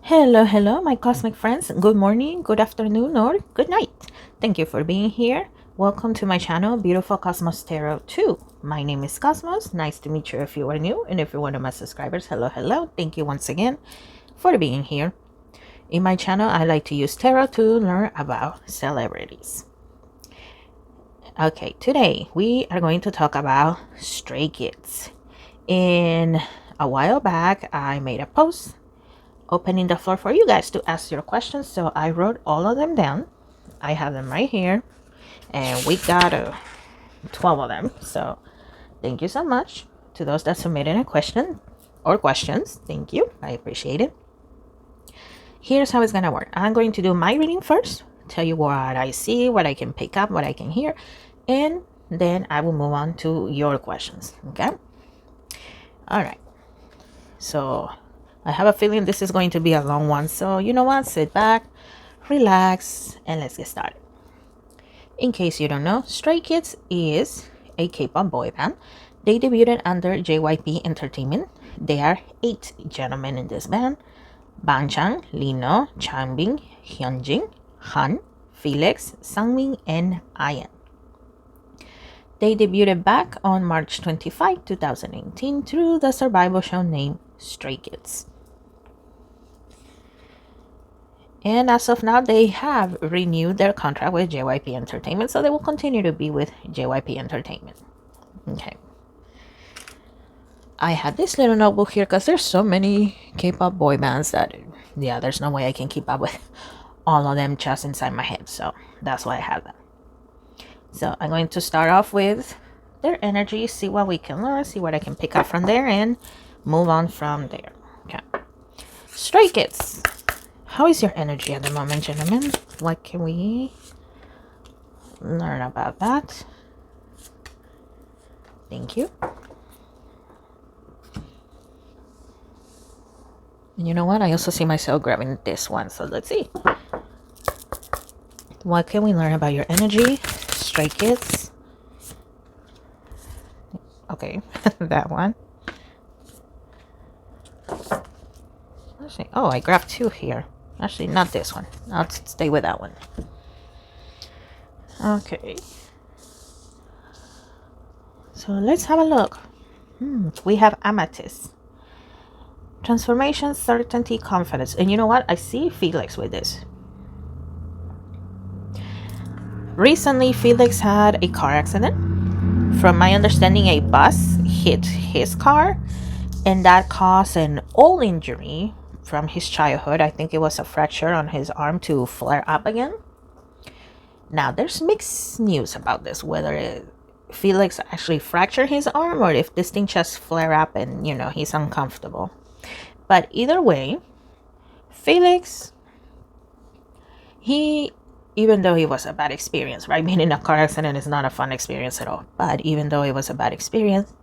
Hello, my cosmic friends. Good morning, good afternoon, or good night. Thank you for being here. Welcome to my channel, Beautiful Cosmos Tarot 2. My name is Cosmos. Nice to meet you if you are new, and if you're one of my subscribers, hello. Thank you once again for being here. In my channel, I like to use tarot to learn about celebrities. Okay, today we are going to talk about Stray Kids. In a while back, I made a post opening the floor for you guys to ask your questions. So I wrote all of them down. I have them right here. And we got 12 of them. So thank you so much to those that submitted a question or questions. Thank you. I appreciate it. Here's how it's going to work. I'm going to do my reading first. Tell you what I see, what I can pick up, what I can hear. And then I will move on to your questions. Okay? All right. So I have a feeling this is going to be a long one. So you know what? Sit back, relax, and let's get started. In case you don't know, Stray Kids is a K-pop boy band. They debuted under JYP Entertainment. There are 8 gentlemen in this band: Bangchan, Lino, Changbin, Hyunjin, Han, Felix, Sangmin, and Ian. They debuted back on March 25, 2018 through the survival show named Stray Kids. And as of now, they have renewed their contract with JYP Entertainment, so they will continue to be with JYP Entertainment. Okay. I had this little notebook here because there's so many K-pop boy bands that, yeah, there's no way I can keep up with all of them just inside my head. So that's why I have them. So I'm going to start off with their energy, see what we can learn, see what I can pick up from there, and move on from there. Okay. Stray Kids. How is your energy at the moment, gentlemen? What can we learn about that? Thank you. And you know what? I also see myself grabbing this one. So let's see. What can we learn about your energy, Stray Kids? Okay, that one. Let's see. Oh, I grabbed 2 here. Actually, not this one. I'll stay with that one. Okay. So let's have a look. We have Amethyst. Transformation, certainty, confidence. And you know what? I see Felix with this. Recently, Felix had a car accident. From my understanding, a bus hit his car, and that caused an old injury from his childhood. I think it was a fracture on his arm to flare up again. Now, there's mixed news about this, whether Felix actually fractured his arm or if this thing just flare up and, you know, he's uncomfortable. But either way, Felix, even though it was a bad experience, right? Being in a car accident is not a fun experience at all. But even though it was a bad experience,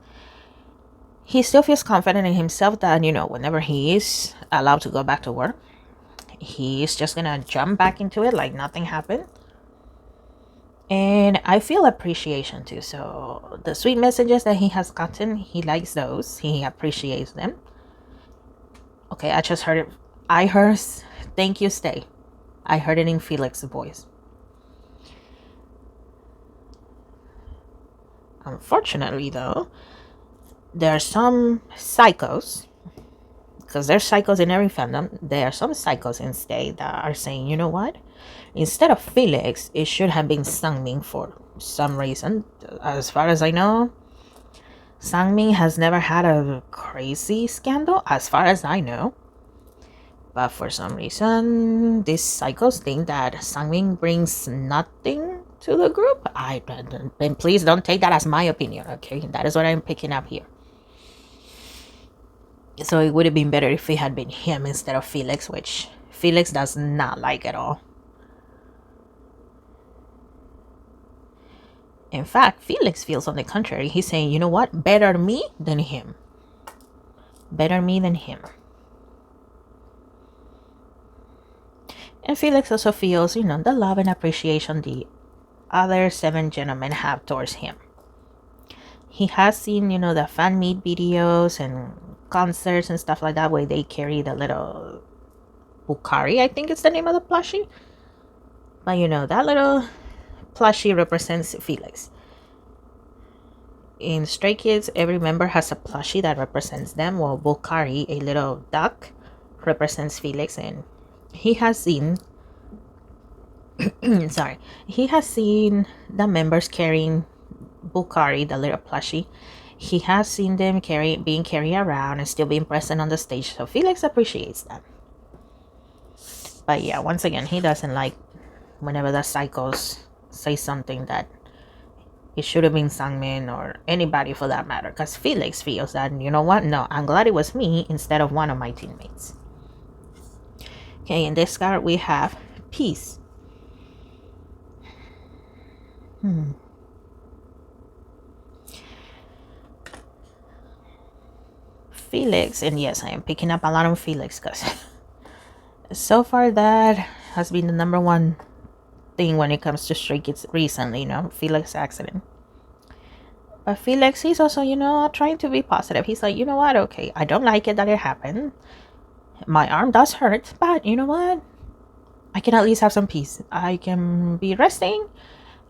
he still feels confident in himself that, you know, whenever he is allowed to go back to work, he's just gonna jump back into it like nothing happened. And I feel appreciation too. So the sweet messages that he has gotten, he likes those. He appreciates them. Okay, I just heard it. I heard, thank you, stay. I heard it in Felix's voice. Unfortunately, though, there are some psychos, because there's psychos in every fandom. There are some psychos in Stay that are saying, you know what? Instead of Felix, it should have been Sangmin for some reason. As far as I know, Sangmin has never had a crazy scandal, as far as I know. But for some reason, these psychos think that Sangmin brings nothing to the group. And please don't take that as my opinion, okay? That is what I'm picking up here. So it would have been better if it had been him instead of Felix, which Felix does not like at all. In fact, Felix feels on the contrary. He's saying, you know what? Better me than him. Better me than him. And Felix also feels, you know, the love and appreciation the other 7 gentlemen have towards him. He has seen, you know, the fan meet videos and concerts and stuff like that, where they carry the little Bukari, I think it's the name of the plushie. But you know, that little plushie represents Felix. In Stray Kids, every member has a plushie that represents them, while Bukari, a little duck, represents Felix, and he has seen sorry, he has seen the members carrying Bukari, the little plushie. He has seen them being carried around and still being present on the stage, so Felix appreciates that. But yeah, once again, he doesn't like whenever the cycles say something that it should have been Sangmin or anybody for that matter, because Felix feels that, you know what, no, I'm glad it was me instead of one of my teammates. Okay, in this card we have peace. Felix, and yes, I am picking up a lot on Felix because so far that has been the number one thing when it comes to Stray Kids recently, you know, Felix accident. But Felix, he's also, you know, trying to be positive. He's like, you know what, okay, I don't like it that it happened. My arm does hurt, but you know what? I can at least have some peace. I can be resting.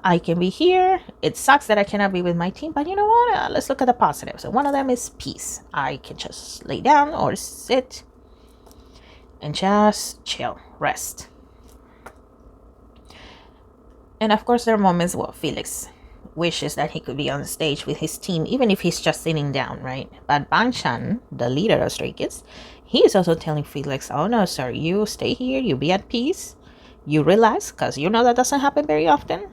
I can be here. It sucks that I cannot be with my team, but you know what? Let's look at the positives. So one of them is peace. I can just lay down or sit and just chill, rest. And of course, there are moments where Felix wishes that he could be on stage with his team, even if he's just sitting down, right? But Bangshan, the leader of Stray Kids, he is also telling Felix, oh no, sir, you stay here, you be at peace, you relax, because you know that doesn't happen very often.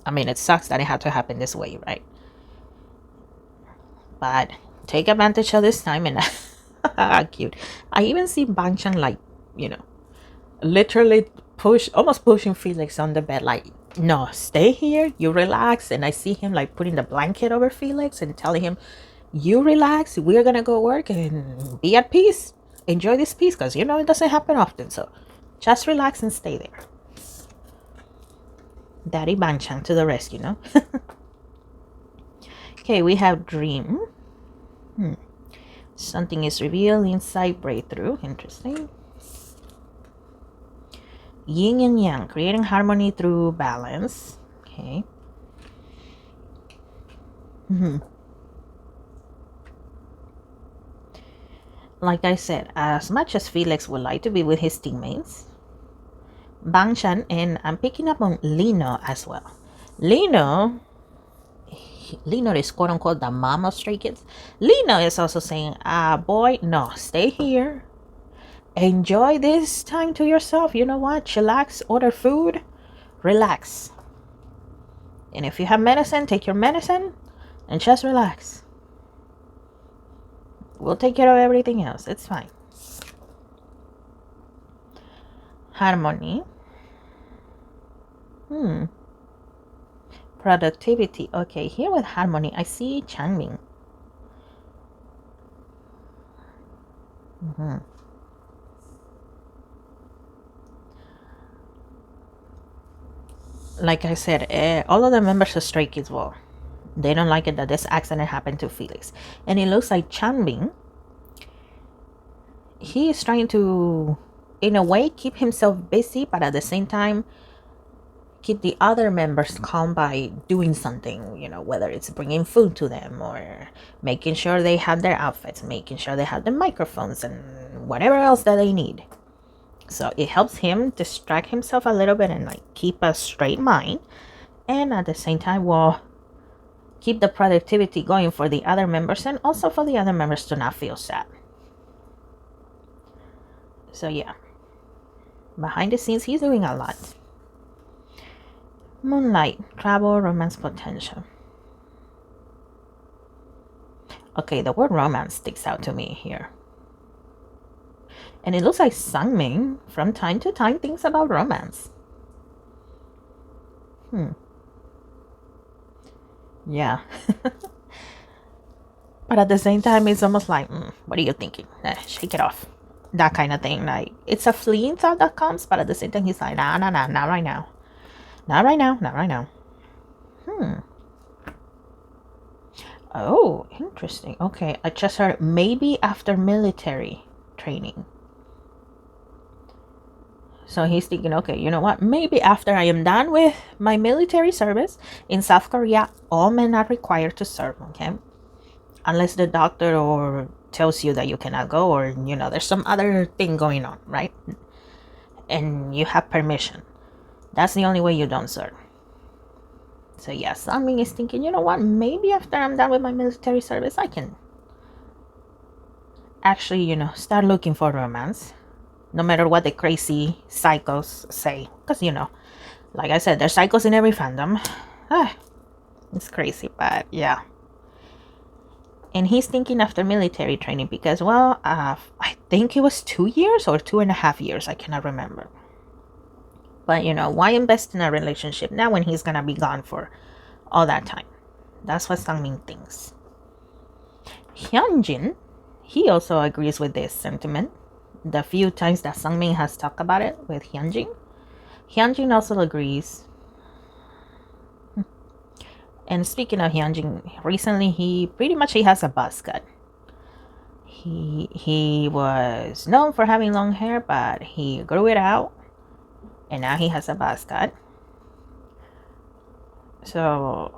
I mean, it sucks that it had to happen this way, right? But take advantage of this time, and cute. I even see Bangshan, like, you know, literally almost pushing Felix on the bed, like, no, stay here, you relax. And I see him like putting the blanket over Felix and telling him, you relax, we're gonna go work and be at peace, enjoy this peace, because you know it doesn't happen often, so just relax and stay there. Daddy Banchan to the rescue, no? Okay, we have dream. Something is revealed inside breakthrough. Interesting. Yin and yang, creating harmony through balance. Okay. Like I said, as much as Felix would like to be with his teammates, Bangshan, and I'm picking up on Lino as well. Lino is quote unquote the mom of Stray Kids. Lino is also saying, boy, no, stay here. Enjoy this time to yourself. You know what? Chillax, order food, relax. And if you have medicine, take your medicine and just relax. We'll take care of everything else. It's fine. Harmony. Productivity. Okay, here with harmony, I see Changming. Like I said, all of the members of Stray Kids, well, they don't like it that this accident happened to Felix. And it looks like Changbin, he is trying to, in a way, keep himself busy, but at the same time, keep the other members calm by doing something, you know, whether it's bringing food to them or making sure they have their outfits, making sure they have the microphones and whatever else that they need. So it helps him distract himself a little bit and like keep a straight mind, and at the same time will keep the productivity going for the other members and also for the other members to not feel sad. So yeah, behind the scenes he's doing a lot. Moonlight, travel, romance potential. Okay, the word romance sticks out to me here. And it looks like Sangming, from time to time, thinks about romance. Yeah. But at the same time, it's almost like, what are you thinking? Shake it off. That kind of thing. Like, it's a fleeting thought that comes, but at the same time, he's like, nah, not right now. Not right now. Oh, interesting. Okay, I just heard maybe after military training. So he's thinking, okay, you know what? Maybe after I am done with my military service in South Korea, all men are required to serve, okay? Unless the doctor or tells you that you cannot go, or there's some other thing going on, right? And you have permission. That's the only way you don't serve. So yes, Sangmin is thinking, you know what? Maybe after I'm done with my military service, I can actually, start looking for romance. No matter what the crazy psychos say. Because, like I said, there's psychos in every fandom. It's crazy, but yeah. And he's thinking after military training because, well, I think it was 2 years or 2.5 years. I cannot remember. But, why invest in a relationship now when he's going to be gone for all that time? That's what Sangmin thinks. Hyunjin, he also agrees with this sentiment. The few times that Sangmin has talked about it with Hyunjin, Hyunjin also agrees. And speaking of Hyunjin, recently he has a buzz cut. He was known for having long hair, but he grew it out, and now he has a buzz cut. So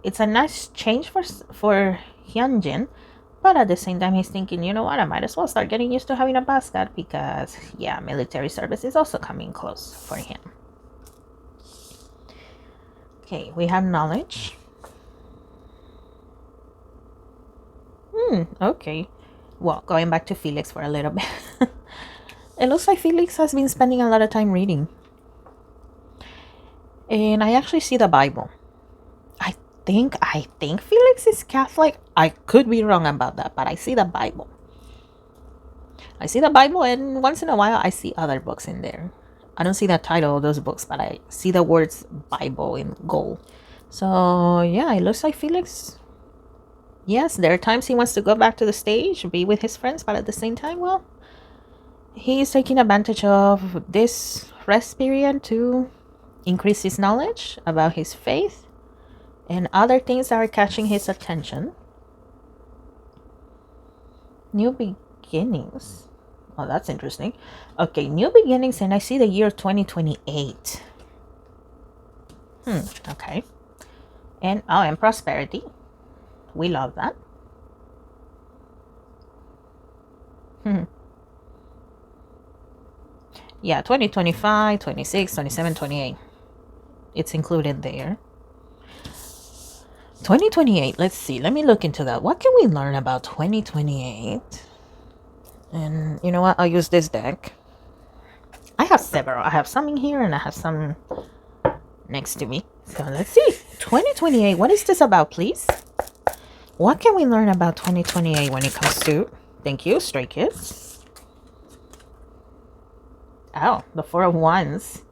it's a nice change for Hyunjin, but at the same time he's thinking, you know what, I might as well start getting used to having a buzz cut because, yeah, military service is also coming close for him. Okay, we have knowledge. Okay. Well, going back to Felix for a little bit. It looks like Felix has been spending a lot of time reading. And I actually see the Bible. I think Felix is Catholic. I could be wrong about that, but I see the Bible. And once in a while I see other books in there. I don't see the title of those books, but I see the words Bible in gold. So yeah, it looks like Felix. Yes, there are times he wants to go back to the stage, be with his friends, but at the same time, well, he's taking advantage of this rest period to increase his knowledge about his faith and other things that are catching his attention. New beginnings. Oh, that's interesting. Okay, new beginnings, and I see the year 2028. Okay. And prosperity. We love that. Yeah, 2025, 26, 27, 28. It's included there. 2028, let's see. Let me look into that. What can we learn about 2028? And you know what? I'll use this deck. I have several. I have some in here and I have some next to me. So let's see. 2028. What is this about, please? What can we learn about 2028 when it comes to... Thank you, Stray Kids. Oh, the Four of Wands.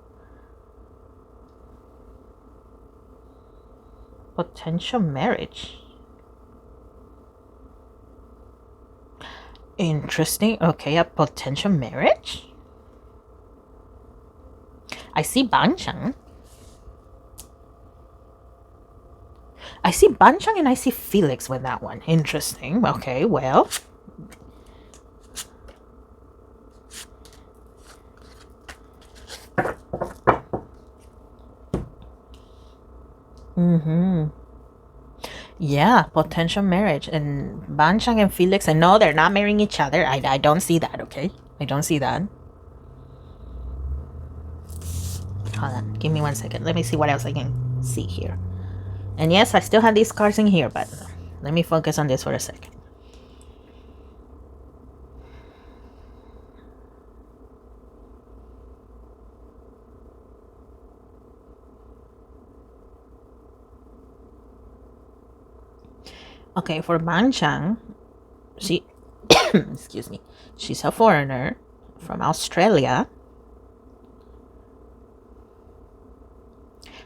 Potential marriage. Interesting. Okay, a potential marriage. I see Banchang. And I see Felix with that one. Interesting. Okay, well. Yeah, potential marriage. And Banchang and Felix, and no, they're not marrying each other. I don't see that, okay? I don't see that. Hold on. Give me 1 second. Let me see what else I can see here. And yes, I still have these cards in here, but let me focus on this for a second. Okay, for Banchang, she, excuse me, she's a foreigner from Australia.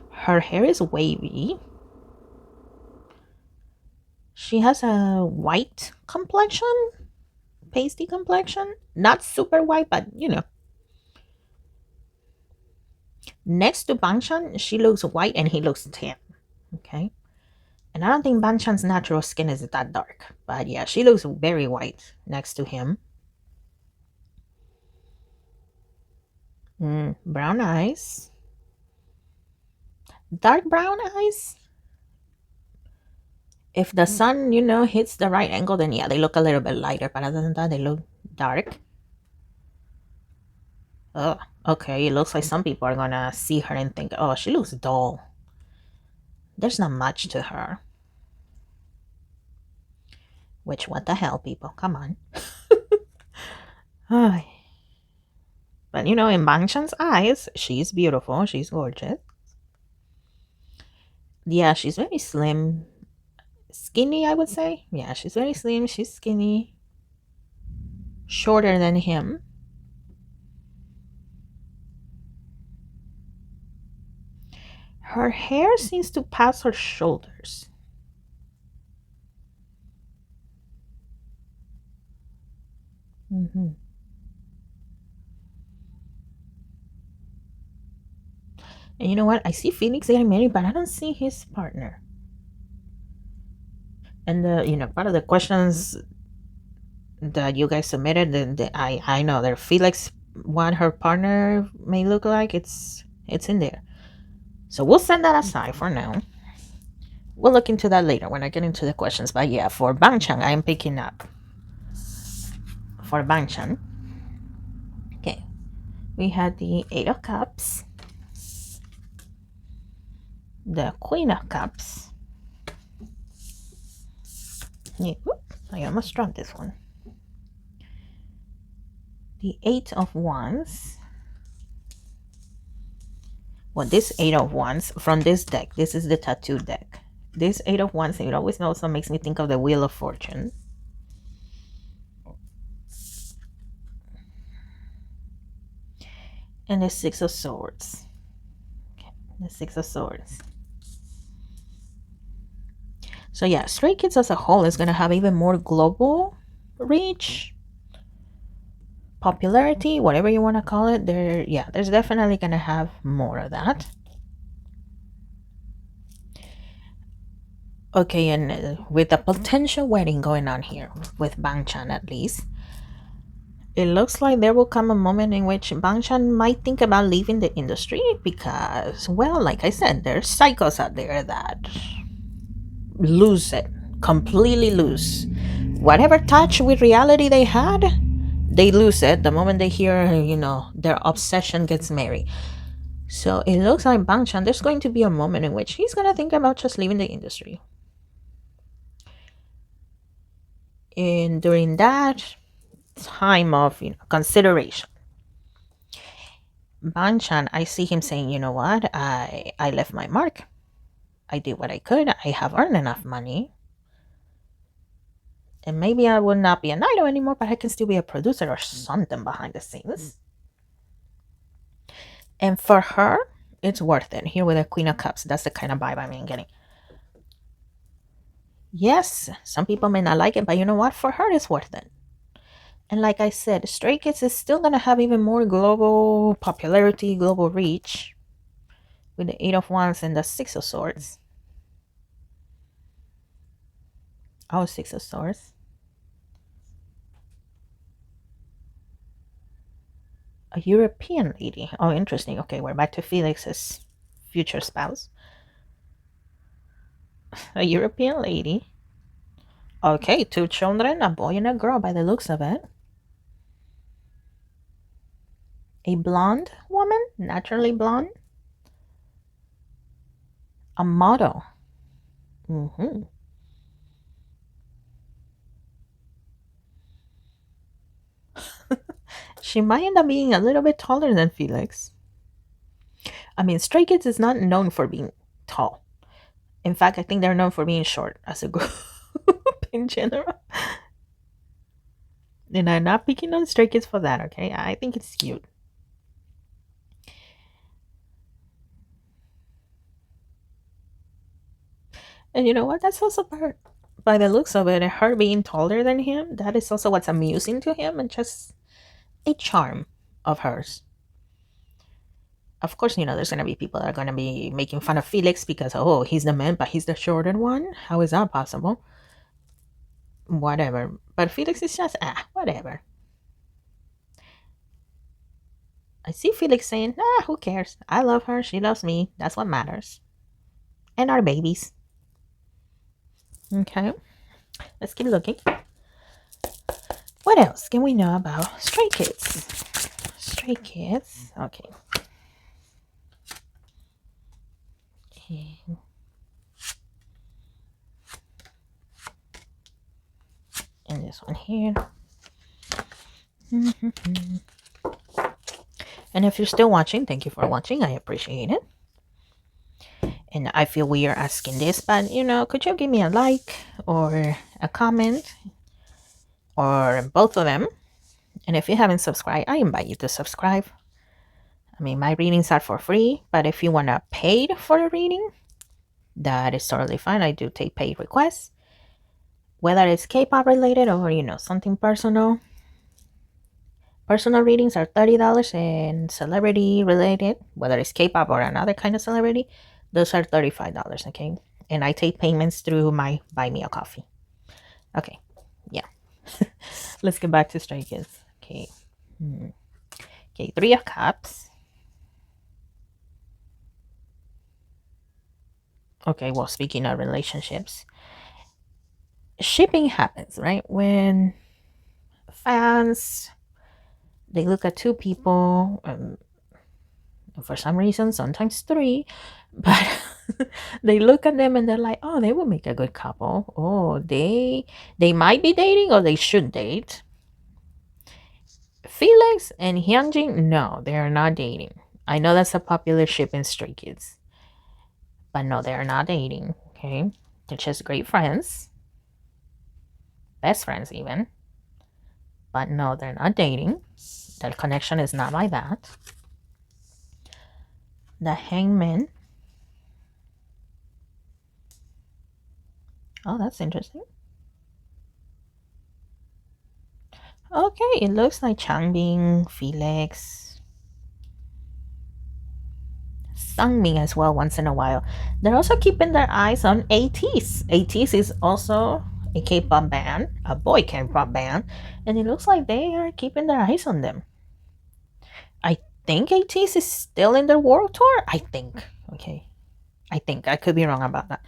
Her hair is wavy. She has a white complexion, pasty complexion. Not super white, but Next to Banchan, she looks white and he looks tan. Okay. And I don't think Banchan's natural skin is that dark. But yeah, she looks very white next to him. Brown eyes. Dark brown eyes. If the sun, hits the right angle, then yeah, they look a little bit lighter. But other than that, they look dark. Oh, okay. It looks like some people are gonna see her and think, oh, she looks dull. There's not much to her. Which, what the hell, people? Come on. Ay. But in Bangchan's eyes, she's beautiful. She's gorgeous. Yeah, she's very slim. Skinny, I would say. Yeah, she's very slim. She's skinny. Shorter than him. Her hair seems to pass her shoulders. hmm And you know what? I see Felix getting married, but I don't see his partner. And part of the questions that you guys submitted, I know that Felix, what her partner may look like, it's in there. So we'll set that aside for now. We'll look into that later when I get into the questions. But yeah, for Bangchan, I am picking up. For Bangchan, okay, we had the Eight of Cups, the Queen of Cups. Yeah, I almost dropped this one. The Eight of Wands. Well, this Eight of Wands from this deck, this is the tattoo deck. This Eight of Wands, it always also makes me think of the Wheel of Fortune. And the Six of Swords. Okay, the Six of Swords. So yeah, Stray Kids as a whole is going to have even more global reach, popularity, whatever you want to call it. There's definitely going to have more of that. Okay, and with a potential wedding going on here, with Bangchan at least, it looks like there will come a moment in which Bangchan might think about leaving the industry because, well, like I said, there's psychos out there that lose it, completely lose. Whatever touch with reality they had, they lose it the moment they hear, their obsession gets married. So it looks like Bangchan, there's going to be a moment in which he's going to think about just leaving the industry. And during that time of consideration, Bangchan, I see him saying, you know what, I left my mark. I did what I could. I have earned enough money. And maybe I will not be an idol anymore, but I can still be a producer or something behind the scenes. And for her, it's worth it. Here with the Queen of Cups, that's the kind of vibe I'm getting. Yes, some people may not like it, but you know what? For her, it's worth it. And like I said, Stray Kids is still going to have even more global popularity, global reach with the Eight of Wands and the Six of Swords. Oh, Six of Swords. A European lady. Oh, interesting. Okay, we're back to Felix's future spouse. A European lady. Okay, 2 children, a boy and a girl by the looks of it. A blonde woman, naturally blonde. A model. She might end up being a little bit taller than Felix. I mean, Stray Kids is not known for being tall. In fact, I think they're known for being short as a group in general. And I'm not picking on Stray Kids for that, okay? I think it's cute. And you know what? That's also part, by the looks of it, her being taller than him, that is also what's amusing to him and just a charm of hers. Of course, there's going to be people that are going to be making fun of Felix because, oh, he's the man, but he's the shorter one. How is that possible? Whatever. But Felix is just, whatever. I see Felix saying, who cares? I love her. She loves me. That's what matters. And our babies. Okay, let's keep looking. What else can we know about Stray Kids? Stray Kids. Okay. And this one here. And if you're still watching, thank you for watching. I appreciate it. And I feel weird asking this, but could you give me a like or a comment or both of them? And if you haven't subscribed, I invite you to subscribe. I mean, my readings are for free, but if you want to pay for a reading, that is totally fine. I do take paid requests, whether it's K-pop related or something personal. Personal readings are $30, and celebrity related, whether it's K-pop or another kind of celebrity, those are $35. Okay, and I take payments through my Buy Me a Coffee. Okay, yeah. Let's get back to Stray Kids. Okay. Okay, Three of Cups. Okay, well, speaking of relationships, shipping happens, right? When fans, they look at two people, for some reason, sometimes three, but they look at them and they're like, oh, they will make a good couple. Oh, they might be dating or they should date. Felix and Hyunjin, no, they are not dating. I know that's a popular ship in Stray Kids, but no, they are not dating. Okay, they're just great friends, best friends even. But no, they're not dating. Their connection is not like that. The Hangman. Oh, that's interesting. Okay, it looks like Changbin, Felix, Sangmin as well once in a while. They're also keeping their eyes on ATEEZ. ATEEZ is also a K-pop band, a boy K-pop band, and it looks like they are keeping their eyes on them. I think ATEEZ is still in their world tour. I think. Okay. I think. I could be wrong about that.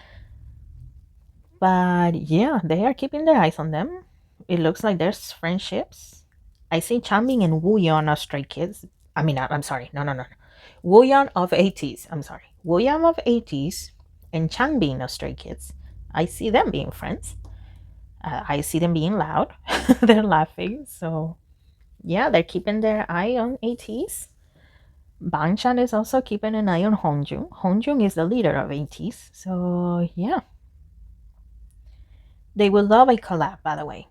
But yeah, they are keeping their eyes on them. It looks like there's friendships. I see Changbin and Wooyeon of Stray Kids. I mean, I'm sorry. No. Wooyeon of ATEEZ. I'm sorry. Wooyeon of ATEEZ and Changbin of Stray Kids. I see them being friends. I see them being loud. They're laughing. So yeah, they're keeping their eye on ATEEZ. Bangchan is also keeping an eye on Hongjung. Hongjung is the leader of ATEEZ. So yeah. They would love a collab, by the way.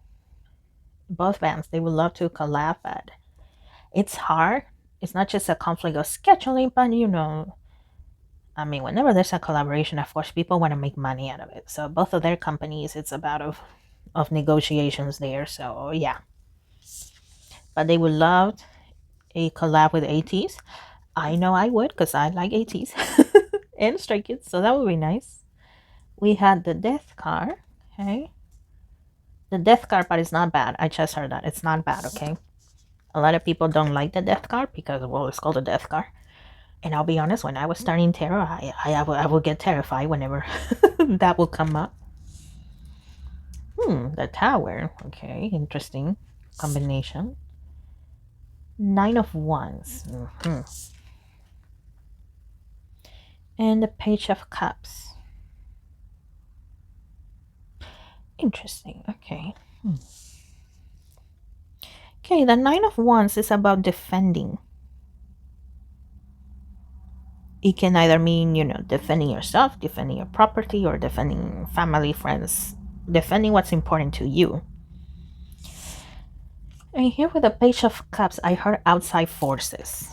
Both bands, they would love to collab, but it's hard. It's not just a conflict of scheduling, but I mean, whenever there's a collaboration, of course, people want to make money out of it. So both of their companies, it's about of negotiations there. So yeah, but they would love a collab with ATEEZ. I know I would, because I like ATEEZ and Stray Kids, so that would be nice. We had the Death Card. Okay. The Death Card part is not bad. I just heard that. It's not bad, okay? A lot of people don't like the Death Card because, well, it's called a Death Card. And I'll be honest, when I was starting tarot, I would get terrified whenever that would come up. The Tower. Okay, interesting combination. Nine of Wands. And the Page of Cups. Interesting. Okay. Okay, the Nine of Wands is about defending. It can either mean, defending yourself, defending your property, or defending family, friends, defending what's important to you. And here with the Page of Cups, I heard outside forces.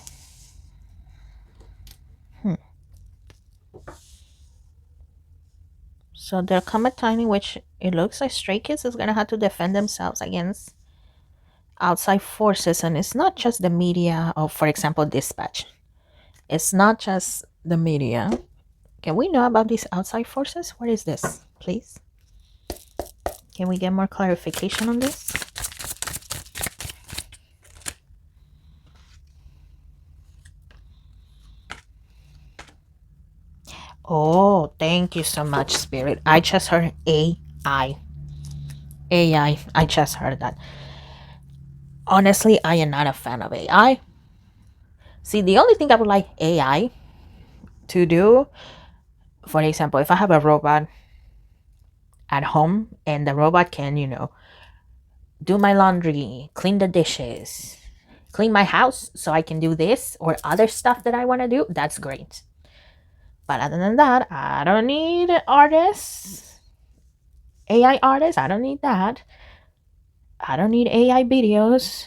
So there come a time in which it looks like Stray Kids is going to have to defend themselves against outside forces. And it's not just the media, or for example, Dispatch. It's not just the media. Can we know about these outside forces? What is this, please? Can we get more clarification on this? Oh, thank you so much, Spirit. I just heard AI. AI. I just heard that. Honestly, I am not a fan of AI. See, the only thing I would like AI to do, for example, if I have a robot at home and the robot can, do my laundry, clean the dishes, clean my house so I can do this or other stuff that I want to do, that's great. But other than that, I don't need artists, AI artists. I don't need that. I don't need AI videos.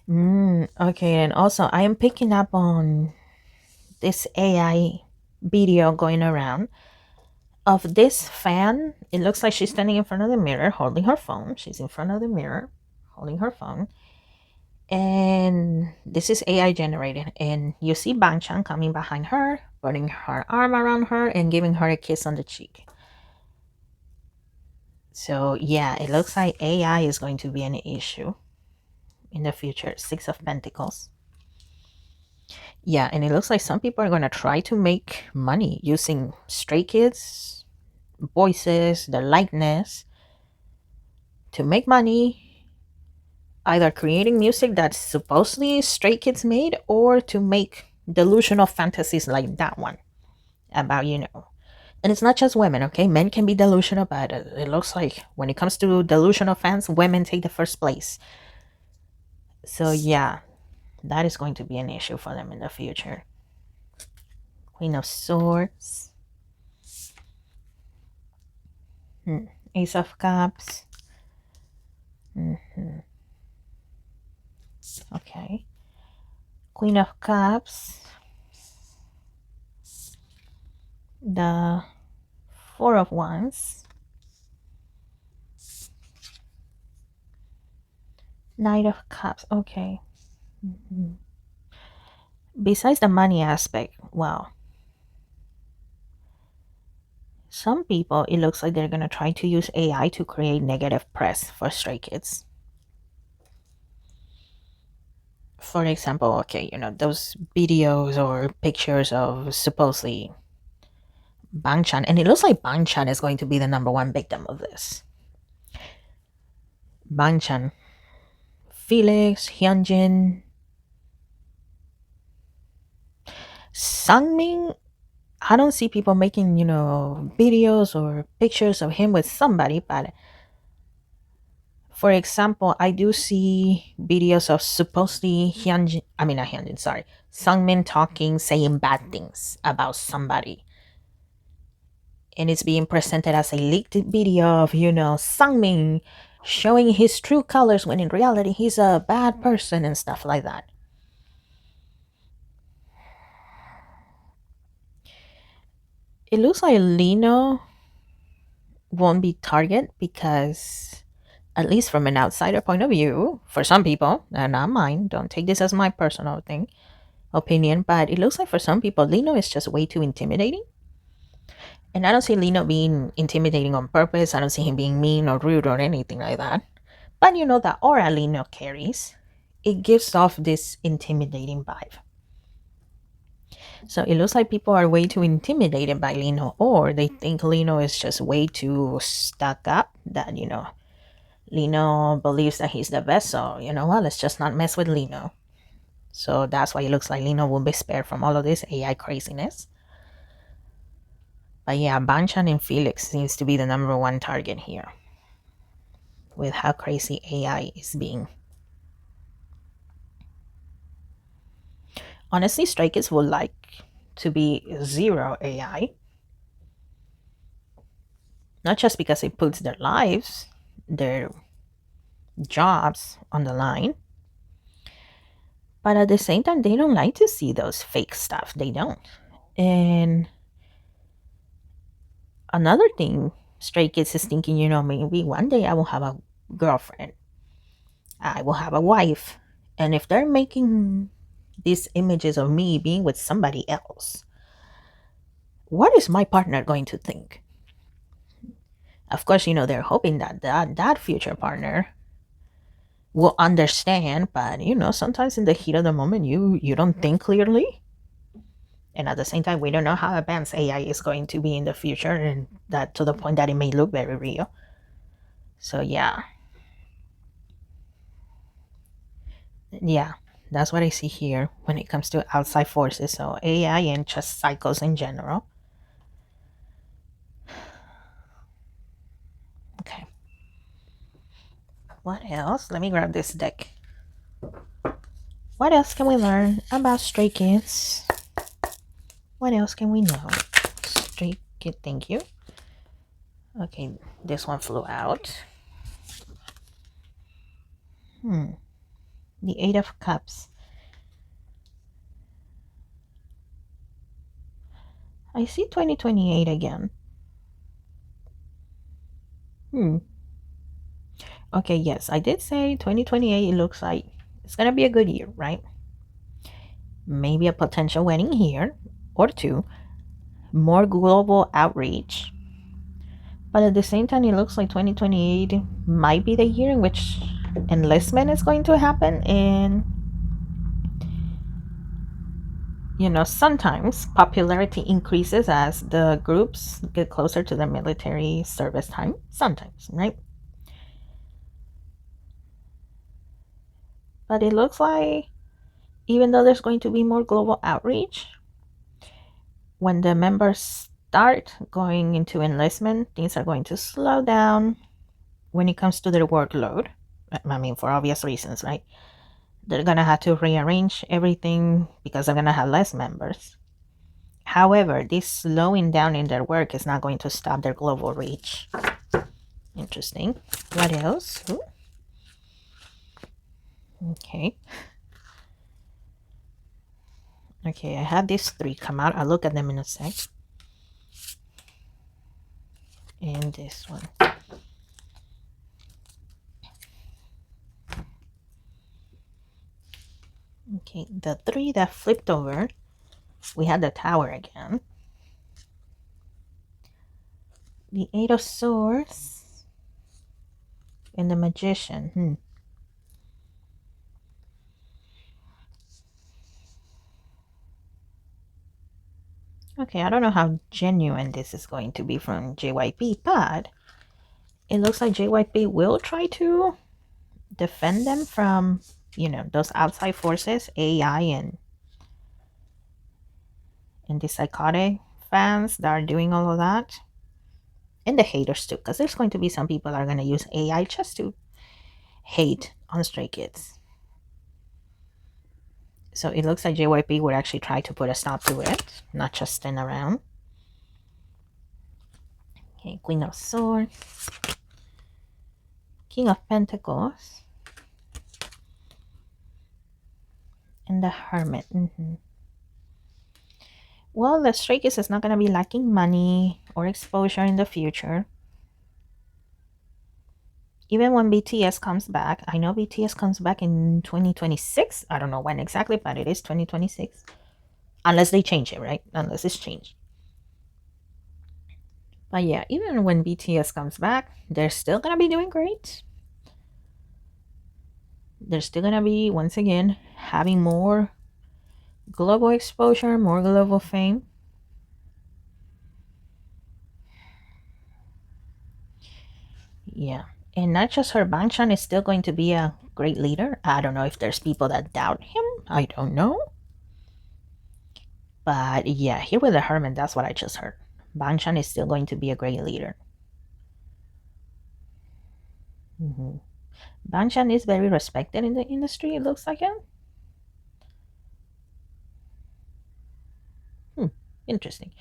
Okay, and also I am picking up on this AI video going around of this fan. It looks like she's standing in front of the mirror holding her phone. She's in front of the mirror holding her phone. And this is AI generated. And you see Bangchan coming behind her, putting her arm around her, and giving her a kiss on the cheek. So, yeah, it looks like AI is going to be an issue in the future. Six of Pentacles. Yeah, and it looks like some people are going to try to make money using Stray Kids voices, their likeness, to make money, either creating music that's supposedly Stray Kids made or to make delusional fantasies like that one about, and it's not just women, okay? Men can be delusional, but it looks like when it comes to delusional fans, women take the first place. So, yeah, that is going to be an issue for them in the future. Queen of Swords. Ace of Cups. Okay. Queen of Cups. The Four of Wands. Knight of Cups. Okay. Besides the money aspect, well, some people, it looks like they're going to try to use AI to create negative press for Stray Kids. For example, okay, those videos or pictures of supposedly Bangchan, and it looks like Bangchan is going to be the number one victim of this. Bangchan, Felix, Hyunjin, Sangmin. I don't see people making, videos or pictures of him with somebody, but for example, I do see videos of supposedly Sangmin talking, saying bad things about somebody. And it's being presented as a leaked video of, Sangmin showing his true colors when in reality he's a bad person and stuff like that. It looks like Lino won't be target because, at least from an outsider point of view, for some people, and not mine, don't take this as my personal opinion, but it looks like for some people, Lino is just way too intimidating. And I don't see Lino being intimidating on purpose. I don't see him being mean or rude or anything like that. But the aura Lino carries, it gives off this intimidating vibe. So it looks like people are way too intimidated by Lino, or they think Lino is just way too stuck up that, Lino believes that he's the best. So, let's just not mess with Lino. So that's why it looks like Lino will be spared from all of this AI craziness. But yeah, Banchan and Felix seems to be the number one target here with how crazy AI is being. Honestly, Stray Kids would like to be zero AI. Not just because it puts their lives, their jobs on the line, but at the same time, they don't like to see those fake stuff. They don't. And another thing, Stray Kids is thinking, maybe one day I will have a girlfriend. I will have a wife. And if they're making these images of me being with somebody else, what is my partner going to think? Of course, they're hoping that future partner will understand, but sometimes in the heat of the moment, you don't think clearly. And at the same time, we don't know how advanced AI is going to be in the future, and that to the point that it may look very real. So yeah, that's what I see here when it comes to outside forces. So AI and just cycles in general. Okay. What else? Let me grab this deck. What else can we learn about Stray Kids? What else can we know? Stray Kid, thank you. Okay, this one flew out. The Eight of Cups. I see 2028 again. Okay, yes, I did say 2028. It looks like it's gonna be a good year, right? Maybe a potential wedding here or two, more global outreach. But at the same time, it looks like 2028 might be the year in which enlistment is going to happen. And, sometimes popularity increases as the groups get closer to the military service time. Sometimes, right? But it looks like even though there's going to be more global outreach, when the members start going into enlistment, things are going to slow down when it comes to their workload. I mean, for obvious reasons, right? They're going to have to rearrange everything because they're going to have less members. However, this slowing down in their work is not going to stop their global reach. Interesting. What else? Ooh. Okay. Okay, I have these three come out. I'll look at them in a sec. And this one. Okay, the three that flipped over, we had the Tower again. The Eight of Swords. And the Magician. Okay, I don't know how genuine this is going to be from JYP, but it looks like JYP will try to defend them from, those outside forces, AI and the psychotic fans that are doing all of that. And the haters too, because there's going to be some people that are going to use AI just to hate on Stray Kids. So it looks like JYP would actually try to put a stop to it, not just stand around. Okay, Queen of Swords. King of Pentacles. And the Hermit. Well, the Stray Kids is not going to be lacking money or exposure in the future. Even when BTS comes back, I know BTS comes back in 2026. I don't know when exactly, but it is 2026. Unless they change it, right? Unless it's changed. But yeah, even when BTS comes back, they're still going to be doing great. They're still going to be, once again, having more global exposure, more global fame. Yeah. And not just her, Bangchan is still going to be a great leader. I don't know if there's people that doubt him. I don't know. But yeah, here with the Hermit, that's what I just heard. Bangchan is still going to be a great leader. Bangchan is very respected in the industry, it looks like it. Interesting.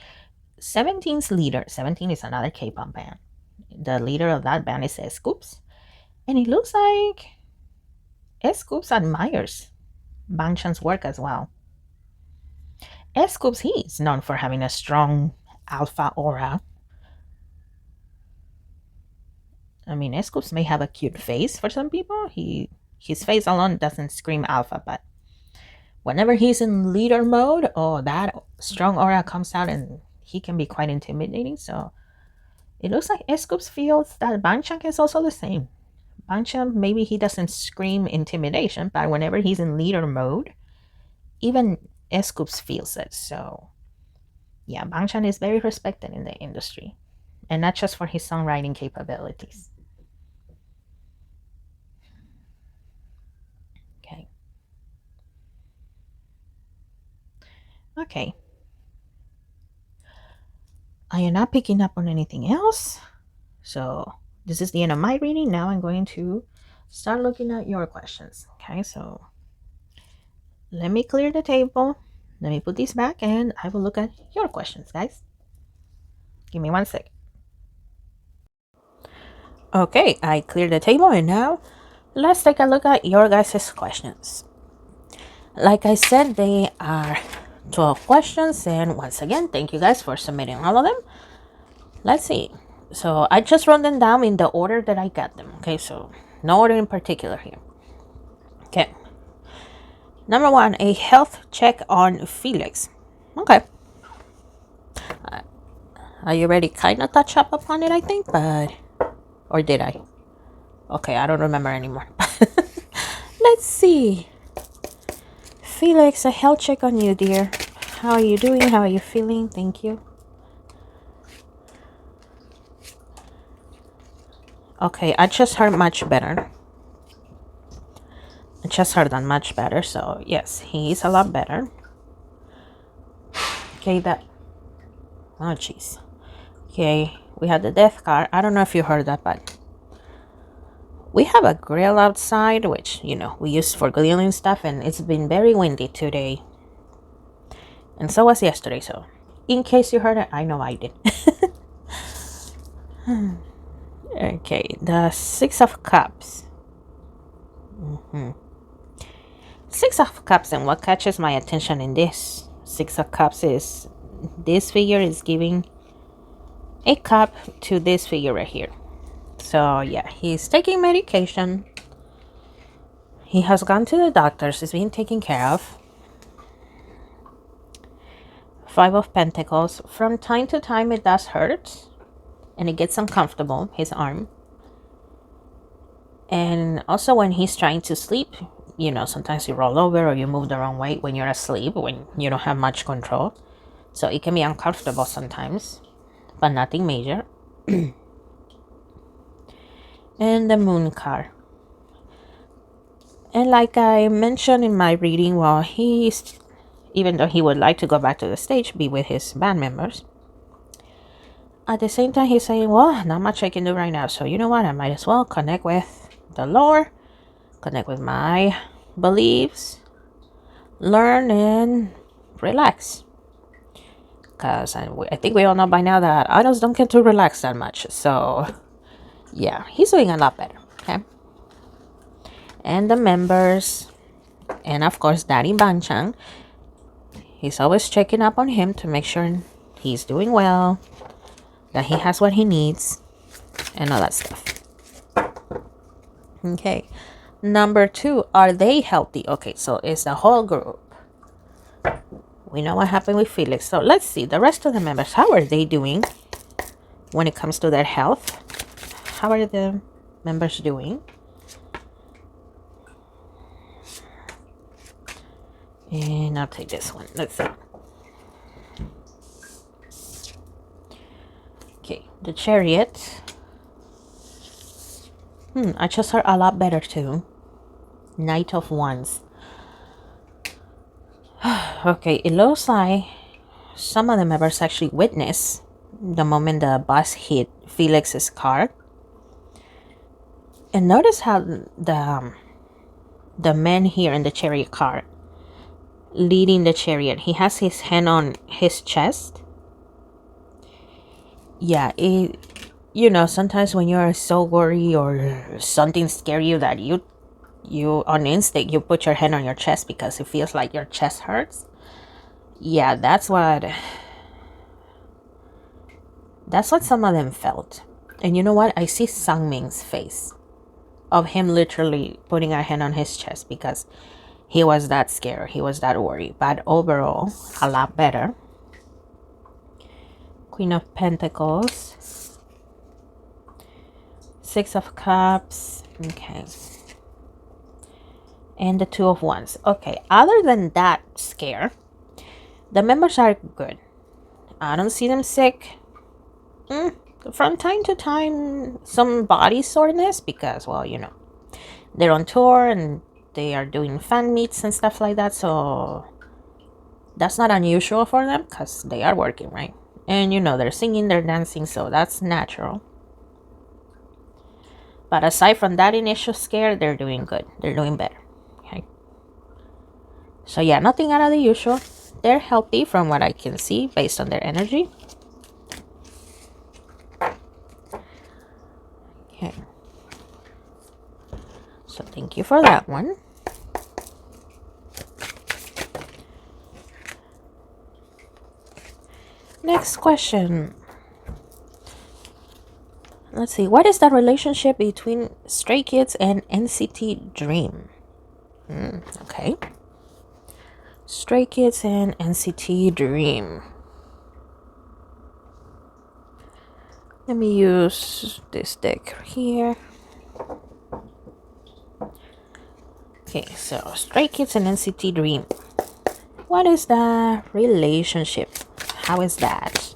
17's leader, 17 is another K-pop band. The leader of that band is Scoops. And it looks like Scoops admires Bangchan's work as well. Scoops, he is known for having a strong alpha aura. I mean, Scoops may have a cute face for some people. His face alone doesn't scream alpha, but whenever he's in leader mode, that strong aura comes out and he can be quite intimidating. So it looks like Scoops feels that Bangchan is also the same. Bangchan, maybe he doesn't scream intimidation, but whenever he's in leader mode, even Scoops feels it. So Yeah, Bangchan is very respected in the industry, and not just for his songwriting capabilities. Okay. Okay. I am not picking up on anything else. So this is the end of my reading. Now I'm going to start looking at your questions. Okay, so let me clear the table. Let me put these back and I will look at your questions, guys. Give me 1 second. Okay, I cleared the table and now let's take a look at your guys' questions. Like I said, they are 12 questions, and once again, thank you guys for submitting all of them. Let's see. So I just wrote them down in the order that I got them. Okay, so no order in particular here. Okay. Number 1, a health check on Felix. Okay. I already kind of touched up upon it, I think, but... Or did I? Okay, I don't remember anymore. Let's see. Felix, a health check on you, dear. How are you doing? How are you feeling? Thank you. Okay, I just heard much better. I just heard that much better, so yes, he's a lot better. Okay, that... Oh, jeez. Okay, we had the death card. I don't know if you heard that, but... We have a grill outside, which, you know, we use for grilling stuff, and it's been very windy today. And so was yesterday, so... In case you heard it, I know I did. Okay, the 6 of Cups. Six of Cups, and what catches my attention in this 6 of Cups is this figure is giving a cup to this figure right here. So yeah, he's taking medication. He has gone to the doctors. He's being taken care of. 5 of Pentacles. From time to time, it does hurt. And it gets uncomfortable, his arm. And also when he's trying to sleep, you know, sometimes you roll over or you move the wrong way when you're asleep, when you don't have much control. So it can be uncomfortable sometimes, but nothing major. And the Moon card. And like I mentioned in my reading, well, even though he would like to go back to the stage, be with his band members, at the same time he's saying, well, not much I can do right now, so you know what, I might as well connect with the Lord, connect with my beliefs, learn and relax. Because I think we all know by now that idols don't get to relax that much. So yeah, he's doing a lot better. Okay. And the members, and of course Daddy Bangchan, he's always checking up on him to make sure he's doing well, that he has what he needs, and all that stuff. Okay. Number 2, are they healthy? Okay, so it's the whole group. We know what happened with Felix. So let's see the rest of the members. How are they doing when it comes to their health? How are the members doing? And I'll take this one. Let's see. Okay, the Chariot. I just heard a lot better too. Knight of Wands. Okay, it looks like some of the members actually witnessed the moment the bus hit Felix's car. And notice how the man here in the chariot car leading the chariot, he has his hand on his chest. Yeah, you know, sometimes when you're so worried or something scares you that you on instinct you put your hand on your chest because it feels like your chest hurts. Yeah, that's what some of them felt. And you know what, I see Sangming's face of him literally putting a hand on his chest because he was that scared, he was that worried. But overall, a lot better. Queen of Pentacles, 6 of Cups. Okay. And the 2 of Wands. Okay, other than that scare, the members are good. I don't see them sick. From time to time, some body soreness because, well, they're on tour and they are doing fan meets and stuff like that. So that's not unusual for them because they are working, right? And they're singing, they're dancing, so that's natural. But aside from that initial scare, they're doing good. They're doing better. Okay. So yeah, nothing out of the usual. They're healthy from what I can see based on their energy. Okay. So thank you for that one. Next question. Let's see. What is the relationship between Stray Kids and NCT Dream? Okay. Stray Kids and NCT Dream. Let me use this deck here. Okay, so Stray Kids and NCT Dream. What is the relationship? How is that?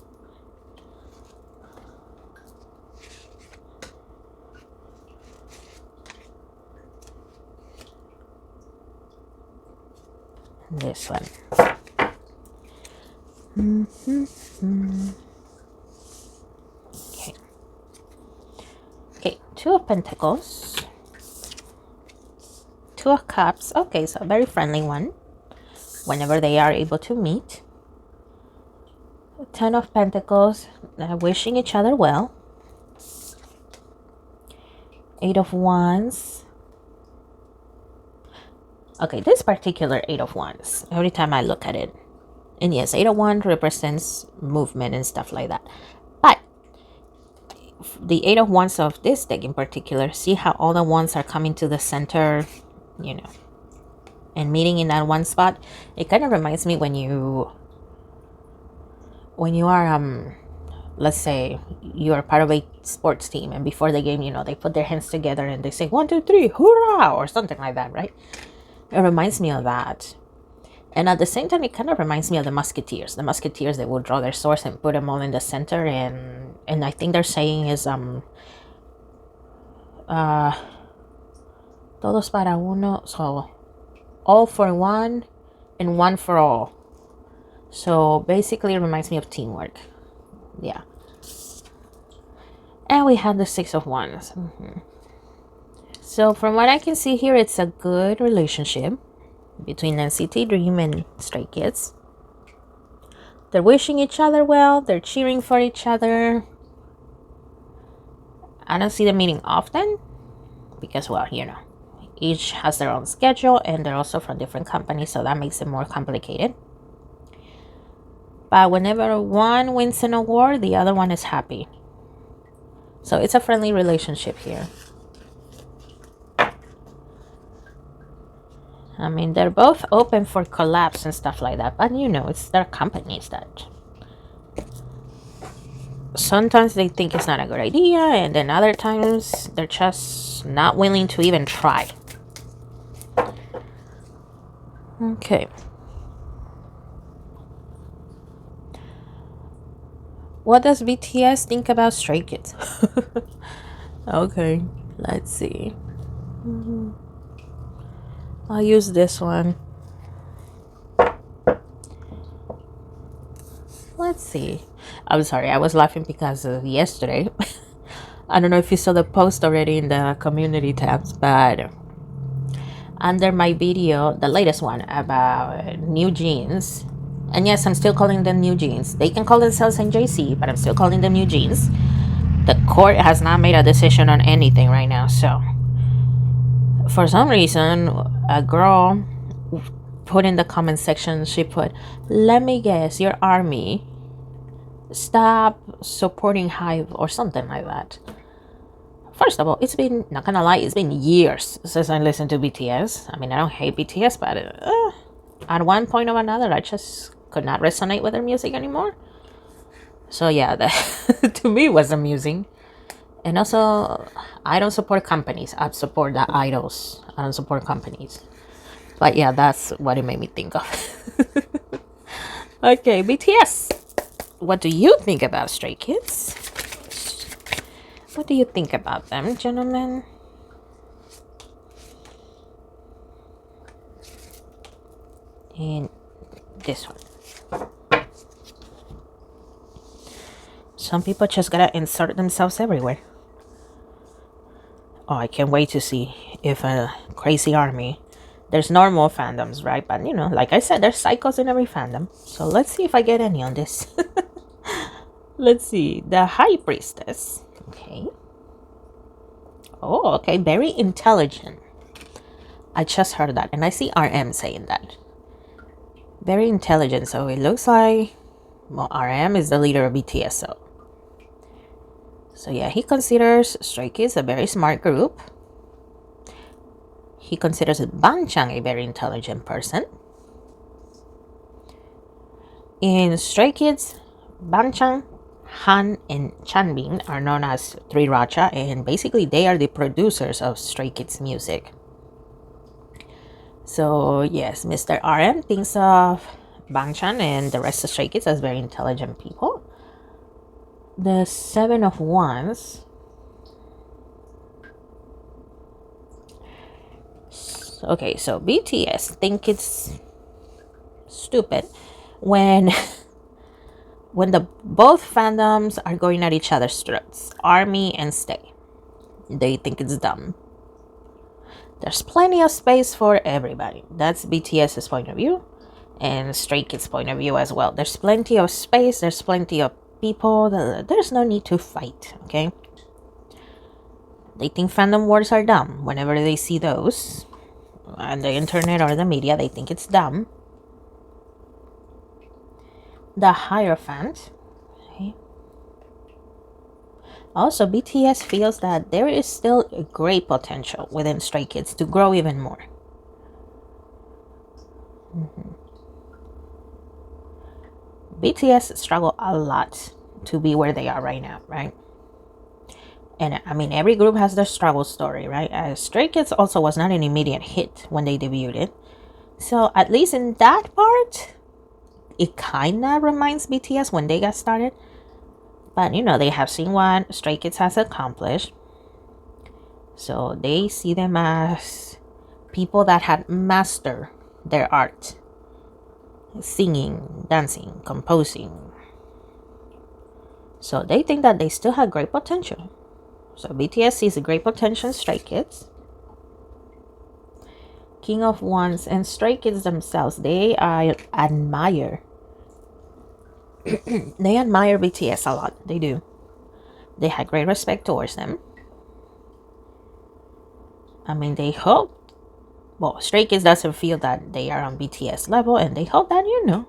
This one. Okay. Okay, Two of Pentacles. Two of Cups. Okay, so a very friendly one. Whenever they are able to meet. Ten of Pentacles. Wishing each other well. Eight of Wands. Okay, this particular Eight of Wands, every time I look at it, and yes, Eight of Wands represents movement and stuff like that. But the Eight of Wands of this deck in particular, see how all the wands are coming to the center, and meeting in that one spot? It kind of reminds me when you are, let's say you are part of a sports team, and before the game, they put their hands together and they say 1, 2, 3, hoorah, or something like that, right? It reminds me of that. And at the same time, it kind of reminds me of the Musketeers. The Musketeers, they will draw their swords and put them all in the center. And I think they're saying is, todos para uno. So, all for one and one for all. So, basically, it reminds me of teamwork. Yeah. And we have the Six of Wands. So from what I can see here, it's a good relationship between NCT Dream and Stray Kids. They're wishing each other well. They're cheering for each other. I don't see them meeting often because, well, each has their own schedule and they're also from different companies, so that makes it more complicated. But whenever one wins an award, the other one is happy. So it's a friendly relationship here. I mean, they're both open for collabs and stuff like that. But, it's their companies that sometimes they think it's not a good idea. And then other times they're just not willing to even try. Okay. What does BTS think about Stray Kids? Okay, let's see. I'll use this one. Let's see. I'm sorry, I was laughing because of yesterday. I don't know if you saw the post already in the community tabs, but under my video, the latest one about new jeans, and yes, I'm still calling them new jeans. They can call themselves NJC, but I'm still calling them new jeans. The court has not made a decision on anything right now, so for some reason, a girl put in the comment section, she put, "Let me guess, your army. Stop supporting Hive," or something like that. First of all, it's been, not gonna lie, it's been years since I listened to BTS. I mean, I don't hate BTS, but at one point or another, I just could not resonate with their music anymore. So yeah, that to me was amusing. And also, I don't support companies. I support the idols. I don't support companies. But yeah, that's what it made me think of. Okay, BTS. what do you think about Stray Kids? What do you think about them, gentlemen? And this one. Some people just gotta insert themselves everywhere. Oh, I can't wait to see if a crazy army. There's normal fandoms, right? But you know, like I said, there's cycles in every fandom. So let's see if I get any on this. Let's see. The High Priestess. Okay. Oh, okay. Very intelligent. I just heard that. And I see RM saying that. Very intelligent. So it looks like, well, RM is the leader of BTS. So yeah, he considers Stray Kids a very smart group. He considers Bangchan a very intelligent person. In Stray Kids, Bangchan, Han, and Chanbin are known as Three Raja, and basically they are the producers of Stray Kids music. So yes, Mr. RM thinks of Bangchan and the rest of Stray Kids as very intelligent people. The Seven of Wands. Okay, so BTS think it's stupid when the both fandoms are going at each other's throats, ARMY and STAY. They think it's dumb. There's plenty of space for everybody. That's BTS's point of view and Stray Kids' point of view as well. There's plenty of space, there's plenty of people, there's no need to fight, okay? They think fandom wars are dumb. Whenever they see those on the internet or the media, they think it's dumb. The Hierophant. Okay. Also, BTS feels that there is still a great potential within Stray Kids to grow even more. BTS struggle a lot to be where they are right now, right? And I mean, every group has their struggle story, right? Stray Kids also was not an immediate hit when they debuted. So at least in that part, it kind of reminds BTS when they got started. But, you know, they have seen what Stray Kids has accomplished. So they see them as people that had mastered their art. Singing, dancing, composing. So they think that they still have great potential. So BTS sees a great potential in Stray Kids. King of Wands and Stray Kids themselves, they admire they admire BTS a lot. They do. They had great respect towards them. I mean, they hope, well, Stray Kids doesn't feel that they are on BTS level, and they hope that, you know,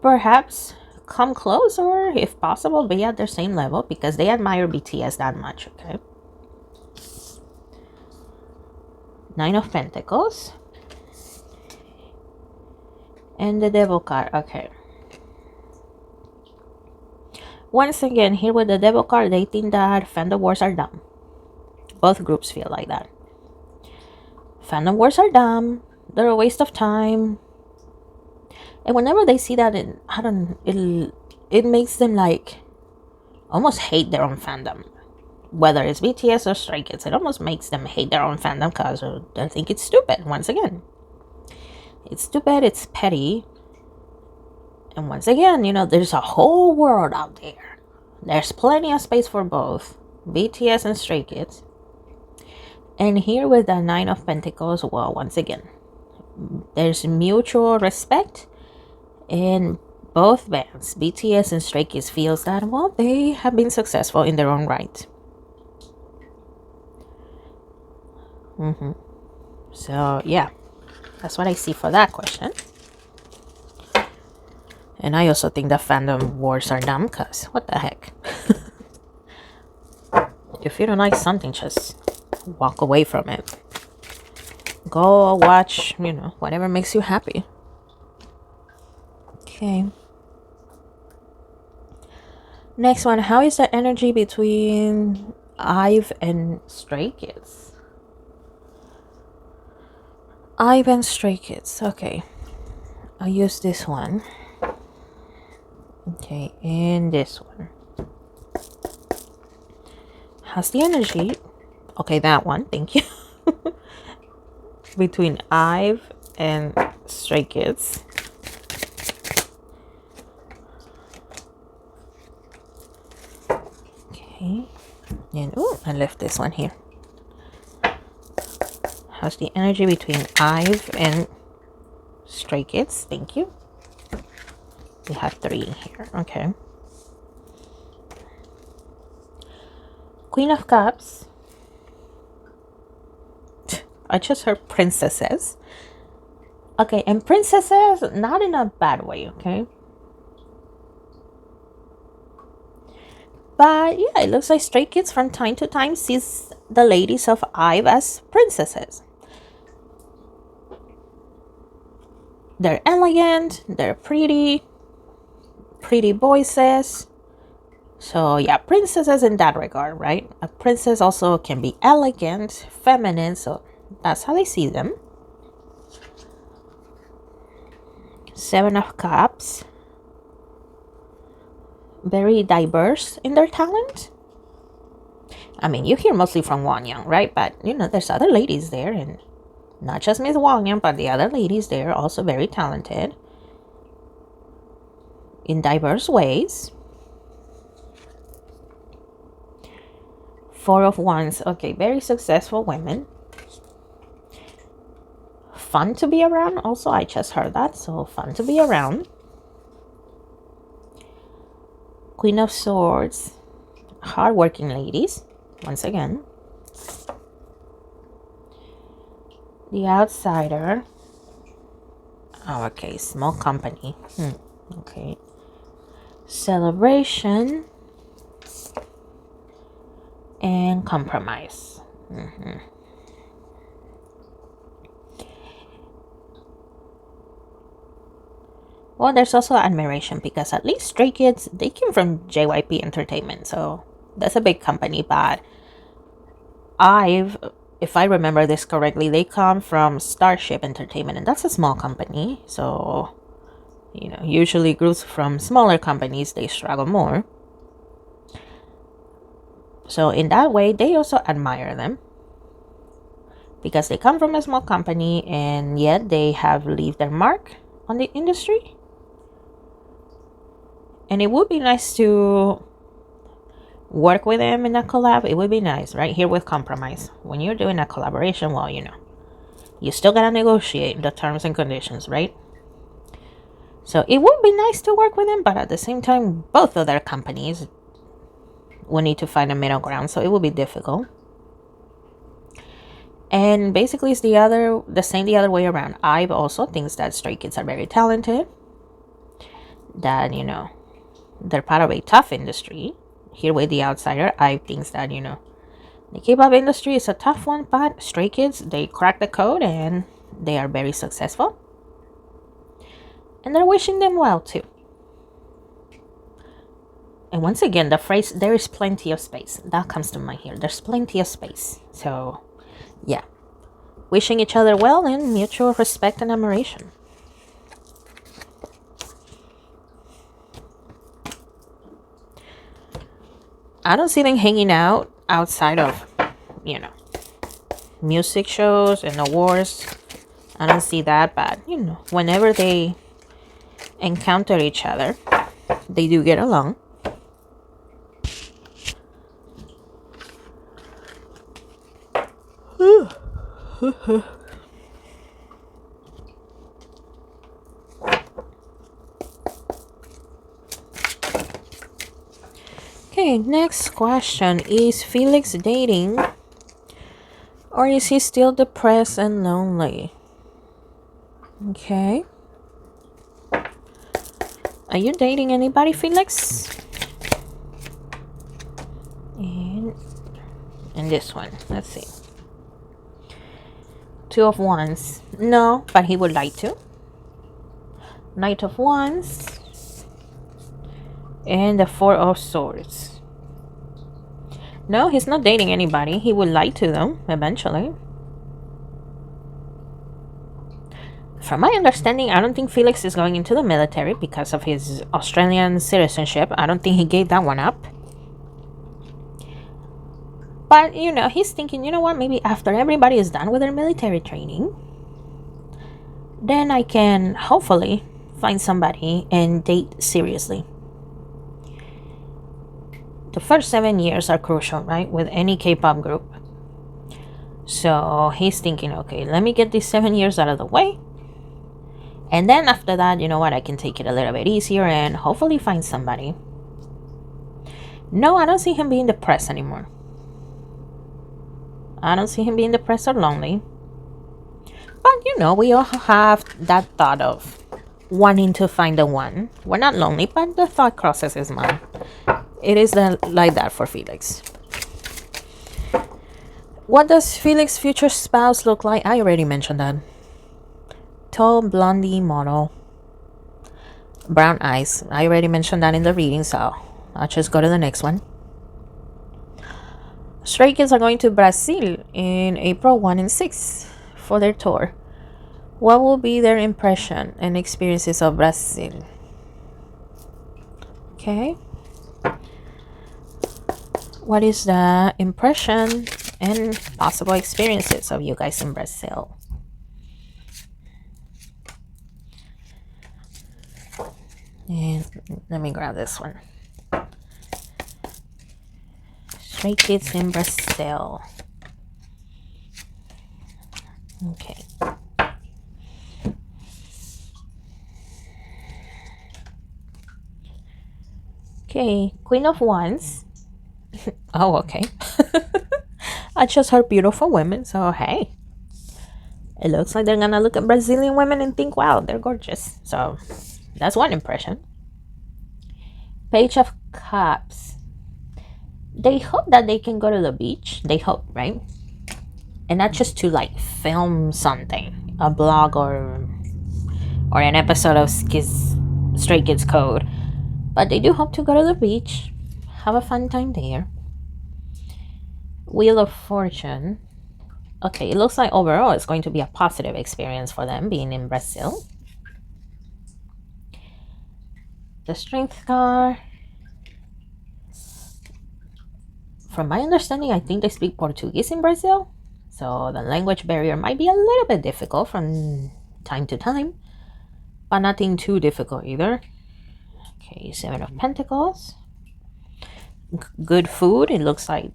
perhaps come close or if possible be at their same level because they admire BTS that much, okay? Nine of Pentacles. And the Devil card, okay. Once again, here with the Devil card, they think that fandom wars are dumb. Both groups feel like that. Fandom wars are dumb. They're a waste of time. And whenever they see that, it makes them like almost hate their own fandom. Whether it's BTS or Stray Kids, it almost makes them hate their own fandom because they think it's stupid. Once again, it's stupid. It's petty. And once again, you know, there's a whole world out there. There's plenty of space for both BTS and Stray Kids. And here with the Nine of Pentacles, well, once again, there's mutual respect in both bands. BTS and Stray Kids feels that, well, they have been successful in their own right. So, yeah, that's what I see for that question. And I also think that fandom wars are dumb because what the heck? If you don't like something, just walk away from it. Go watch, you know, whatever makes you happy. Okay. Next one. How is the energy between IVE and Stray Kids? IVE and Stray Kids. Okay. I'll use this one. Okay, and this one has the energy. Okay, that one, thank you. Between IVE and Stray Kids. Okay, and oh, I left this one here. How's the energy between IVE and Stray Kids? Thank you. We have 3 in here. Okay. Queen of Cups. I just heard princesses. Okay, and princesses, not in a bad way, okay? But yeah, it looks like Stray Kids from time to time sees the ladies of IVE as princesses. They're elegant, they're pretty voices. So yeah, princesses in that regard, right? A princess also can be elegant, feminine, so that's how they see them. 7 of Cups. Very diverse in their talent. I mean, you hear mostly from Wanyang, right? But, you know, there's other ladies there, and not just Miss Wanyang, but the other ladies there are also very talented in diverse ways. 4 of Wands. Okay, very successful women. Fun to be around. Also, I just heard that, so fun to be around. Queen of Swords. Hardworking ladies, once again. The Outsider. Oh, okay, small company. Okay. Celebration. And compromise. Well, there's also admiration because at least Stray Kids, they came from JYP Entertainment, so that's a big company. But IVE, if I remember this correctly, they come from Starship Entertainment, and that's a small company. So, you know, usually groups from smaller companies, they struggle more. So in that way, they also admire them because they come from a small company and yet they have left their mark on the industry. And it would be nice to work with them in a collab. It would be nice, right? Here with compromise. When you're doing a collaboration, well, you know, you still gotta negotiate the terms and conditions, right? So it would be nice to work with them, but at the same time, both of their companies will need to find a middle ground, so it will be difficult. And basically, it's the same the other way around. IVE also thinks that Stray Kids are very talented, that, you know, they're part of a tough industry. Here with the Outsider, IVE thinks that, you know, the K-pop industry is a tough one, but Stray Kids, they crack the code and they are very successful. And they're wishing them well too. And once again, the phrase, there is plenty of space, that comes to mind here. There's plenty of space. So, yeah. Wishing each other well and mutual respect and admiration. I don't see them hanging out outside of, you know, music shows and awards. I don't see that, but, you know, whenever they encounter each other, they do get along. Okay, next question. Is Felix dating? Or is he still depressed and lonely? Okay. Are you dating anybody, Felix? And this one. Let's see. 2 of Wands. No, but he would like to. Knight of Wands. And the 4 of Swords. No, he's not dating anybody. He would like to, though, eventually. from my understanding, I don't think Felix is going into the military because of his Australian citizenship. I don't think he gave that one up. But, you know, he's thinking, you know what, maybe after everybody is done with their military training, then I can hopefully find somebody and date seriously. The first 7 years are crucial, right, with any K-pop group. So he's thinking, okay, let me get these 7 years out of the way. And then after that, you know what, I can take it a little bit easier and hopefully find somebody. No, I don't see him being depressed anymore. I don't see him being depressed or lonely. But, you know, we all have that thought of wanting to find the one. We're not lonely, but the thought crosses his mind. It is like that for Felix. What does Felix's future spouse look like? I already mentioned that. Tall, blondie model. Brown eyes. I already mentioned that in the reading, so I'll just go to the next one. Stray Kids are going to Brazil in April 1 and 6 for their tour. What will be their impression and experiences of Brazil? Okay. What is the impression and possible experiences of you guys in Brazil? And let me grab this one. Stray Kids in Brazil. Okay. Okay, Queen of Wands. Oh, okay. I just heard beautiful women, so hey. It looks like they're gonna look at Brazilian women and think, wow, they're gorgeous. So that's one impression. Page of Cups. They hope that they can go to the beach. They hope, right? And not just to like film something, a blog or an episode of Stray Kids Code. But they do hope to go to the beach, have a fun time there. Wheel of Fortune. Okay, it looks like overall it's going to be a positive experience for them being in Brazil. The Strength card. From my understanding, I think they speak Portuguese in Brazil. So the language barrier might be a little bit difficult from time to time. But nothing too difficult either. Okay, 7 of Pentacles. Good food. It looks like,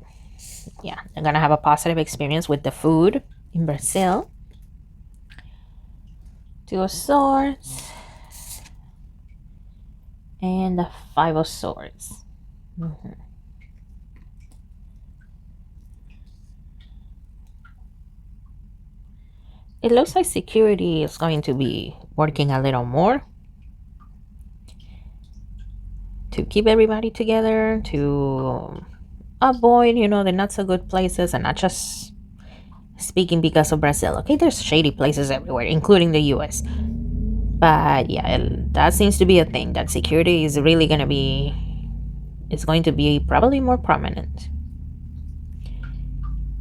yeah, they're going to have a positive experience with the food in Brazil. 2 of Swords. And the 5 of Swords. It looks like security is going to be working a little more to keep everybody together, to avoid, you know, the not so good places, and not just speaking because of Brazil. Okay, there's shady places everywhere, including the US. But yeah, that seems to be a thing, that security is really going to be, it's going to be probably more prominent.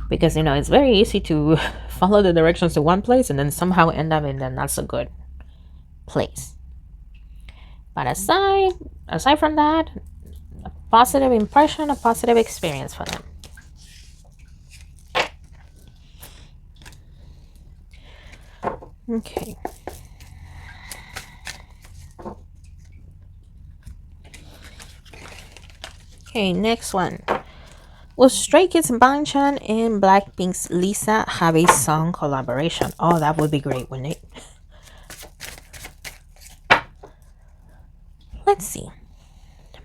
Because, you know, it's very easy to follow the directions to one place and then somehow end up in a not so good place. But aside from that, a positive impression, a positive experience for them. Okay. Okay, next one. Will Stray Kids Banchan and Blackpink's Lisa have a song collaboration? Oh, that would be great, wouldn't it? Let's see.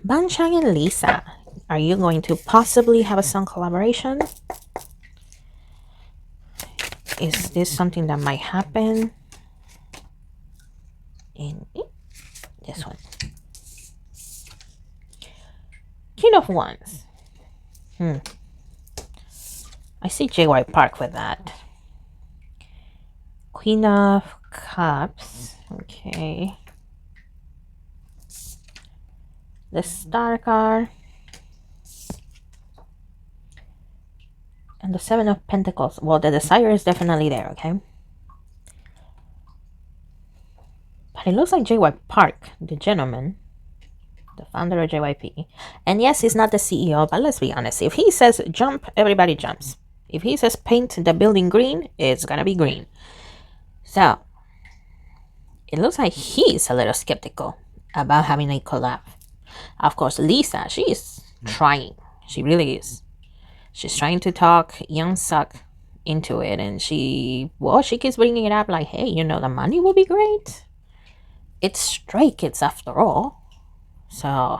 Banchan and Lisa, are you going to possibly have a song collaboration? Is this something that might happen? In this one. King of Wands. I see JY Park with that. Queen of Cups. Okay. The Star card. And the 7 of Pentacles. Well, the desire is definitely there, okay? But it looks like JY Park, the gentleman, the founder of JYP. And yes, he's not the CEO, but let's be honest. If he says jump, everybody jumps. If he says paint the building green, it's gonna be green. So, it looks like he's a little skeptical about having a collab. Of course, Lisa, she is trying. She really is. She's trying to talk Young Suk into it, and she keeps bringing it up like, hey, the money will be great. It's Stray Kids after all. So,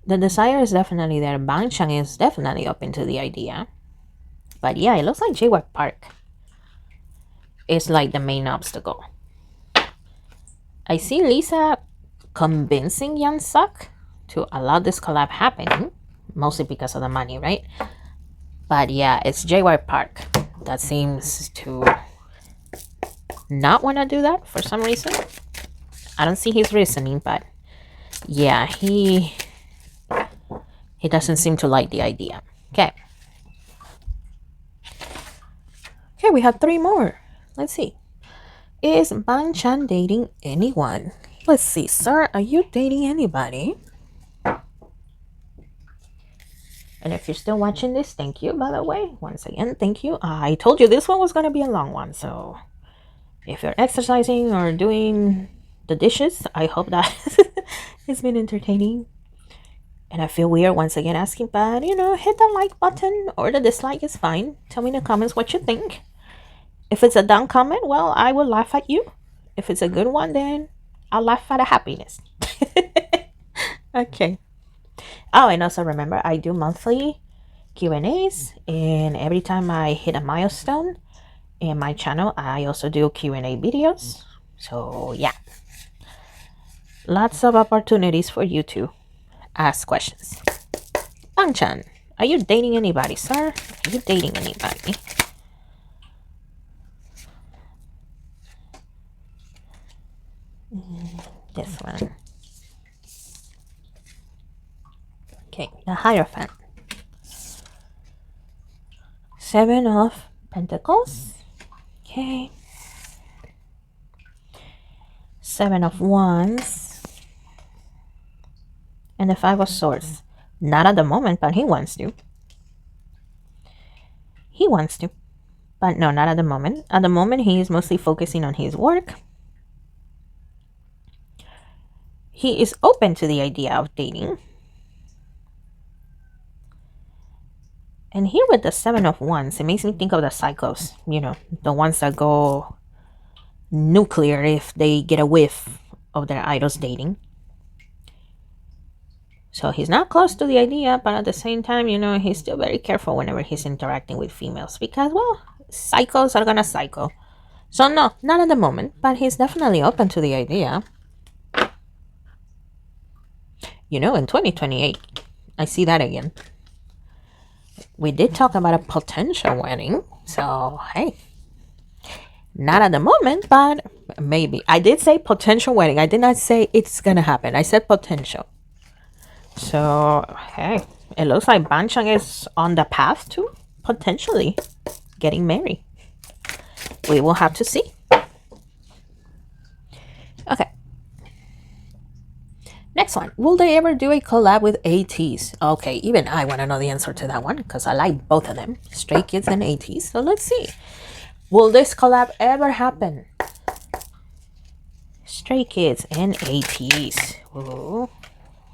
the desire is definitely there. Bangchan is definitely open to the idea. But yeah, it looks like JY Park is like the main obstacle. I see Lisa convincing Young Suk to allow this collab happening, mostly because of the money, right? But yeah, it's JY Park that seems to not want to do that for some reason. I don't see his reasoning, but yeah, he doesn't seem to like the idea. Okay, we have 3 more. Let's see. Is Bangchan dating anyone? Let's see, sir, are you dating anybody? And if you're still watching this, thank you, by the way. Once again, thank you. I told you this one was going to be a long one, so if you're exercising or doing the dishes, I hope that it's been entertaining. And I feel weird once again asking, but hit the like button or the dislike is fine. Tell me in the comments what you think. If it's a down comment, well, I will laugh at you. If it's a good one, then I'll laugh at the happiness. Okay. Oh, and also remember, I do monthly Q&As, and every time I hit a milestone in my channel, I also do Q&A videos. So yeah, lots of opportunities for you to ask questions. Bangchan, are you dating anybody, sir? Are you dating anybody? This one. Okay, the Hierophant. 7 of Pentacles. Okay. 7 of Wands. And the 5 of Swords. Not at the moment, but he wants to. He wants to. But no, not at the moment. At the moment, he is mostly focusing on his work. He is open to the idea of dating. And here with the 7 of Wands, it makes me think of the psychos. The ones that go nuclear if they get a whiff of their idols dating. So he's not close to the idea, but at the same time, he's still very careful whenever he's interacting with females. Because, well, psychos are gonna psycho. So no, not at the moment, but he's definitely open to the idea. In 2028, I see that again. We did talk about a potential wedding, so hey, not at the moment, but maybe. I did say potential wedding. I did not say it's gonna happen. I said potential. So hey, it looks like Bangchan is on the path to potentially getting married. We will have to see. Okay. Next one. Will they ever do a collab with ATs? Okay, even I want to know the answer to that one because I like both of them. Stray Kids and ATs. So let's see. Will this collab ever happen? Stray Kids and ATs. Ooh.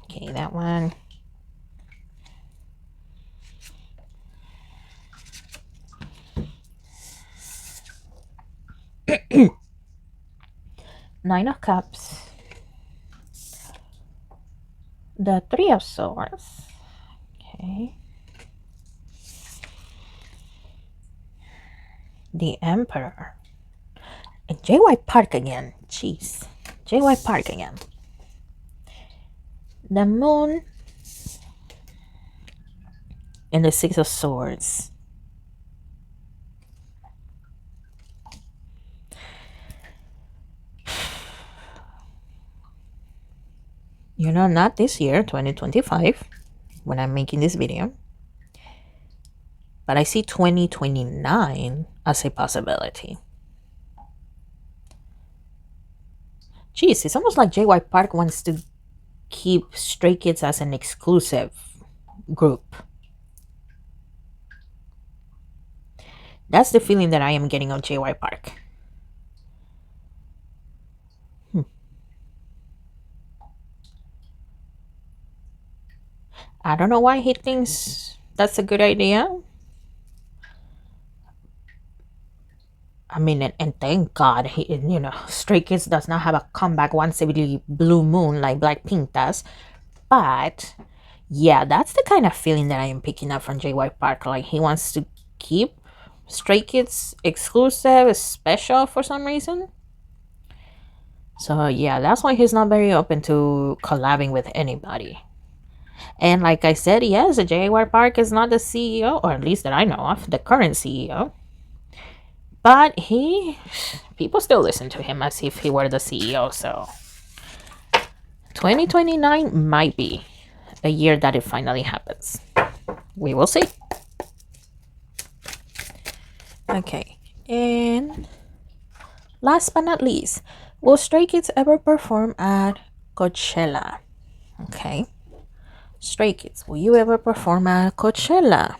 Okay, that one. Nine of Cups. The 3 of Swords. Okay. The Emperor. And JY Park again. Jeez. JY Park again. The Moon. And the 6 of Swords. Not this year, 2025, when I'm making this video. But I see 2029 as a possibility. Geez, it's almost like JY Park wants to keep Stray Kids as an exclusive group. That's the feeling that I am getting on JY Park. I don't know why he thinks that's a good idea. I mean, and thank God, Stray Kids does not have a comeback once every blue moon like Blackpink does. But yeah, that's the kind of feeling that I am picking up from JY Park. Like he wants to keep Stray Kids exclusive, special for some reason. So yeah, that's why he's not very open to collabing with anybody. And like I said, yes, JY Park is not the CEO, or at least that I know of, the current CEO. But people still listen to him as if he were the CEO. So 2029 might be a year that it finally happens. We will see. Okay, and last but not least, will Stray Kids ever perform at Coachella? Okay, Stray Kids, will you ever perform at Coachella?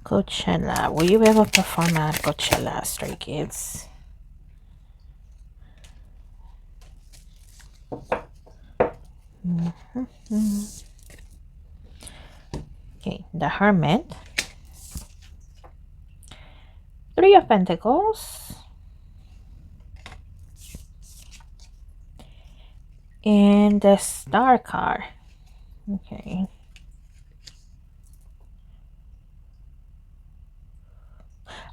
Coachella, will you ever perform at Coachella, Stray Kids? Okay, the Hermit, Three of Pentacles, and the Star card. Okay.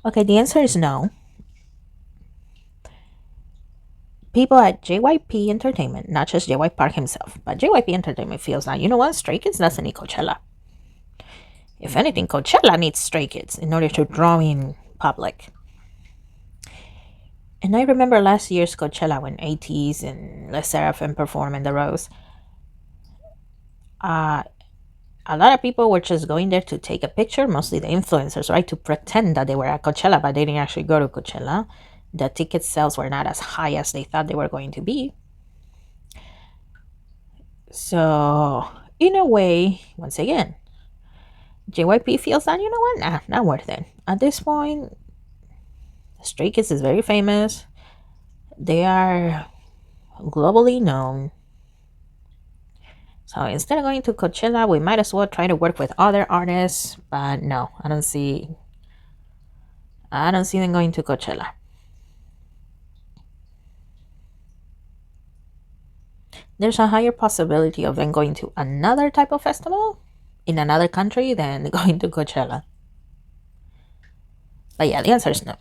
Okay, the answer is no. People at JYP Entertainment, not just JY Park himself, but JYP Entertainment feels that, you know what, Stray Kids doesn't need Coachella. If anything, Coachella needs Stray Kids in order to draw in public. And I remember last year's Coachella when ATEEZ and Les Seraphim performed in the Rose. A lot of people were just going there to take a picture, mostly the influencers, right? To pretend that they were at Coachella, but they didn't actually go to Coachella. The ticket sales were not as high as they thought they were going to be. So, in a way, once again, JYP feels that, you know what, nah, not worth it. At this point, Stray Kids is very famous. They are globally known. So instead of going to Coachella, we might as well try to work with other artists. But no, I don't see them going to Coachella. There's a higher possibility of them going to another type of festival in another country than going to Coachella. But yeah, the answer is no.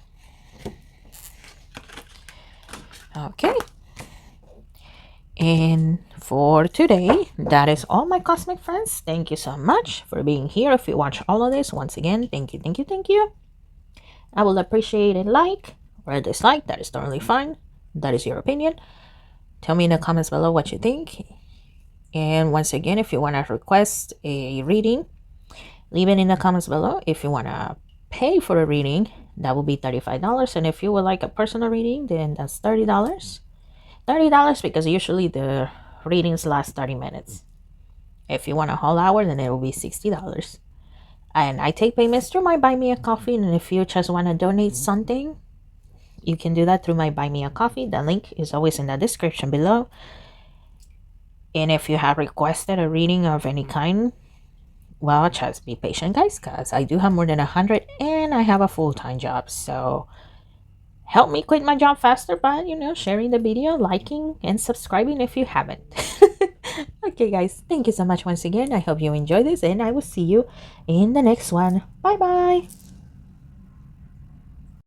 Okay. And for today, that is all, my cosmic friends. Thank you so much for being here. If you watch all of this, once again, thank you, thank you, thank you. I will appreciate a like or a dislike. That is totally fine. That is your opinion. Tell me in the comments below what you think. And once again, if you want to request a reading, leave it in the comments below. If you want to pay for a reading, that will be $35. And if you would like a personal reading, then that's $30. $30 because usually the readings last 30 minutes. If you want a whole hour, then it will be $60. And I take payments through my Buy Me a Coffee. And if you just want to donate something, you can do that through my Buy Me a Coffee. The link is always in the description below. And if you have requested a reading of any kind, well, just be patient, guys, because I do have more than 100 and I have a full-time job. So help me quit my job faster by, sharing the video, liking, and subscribing if you haven't. Okay, guys, thank you so much once again. I hope you enjoy this, and I will see you in the next one. Bye-bye.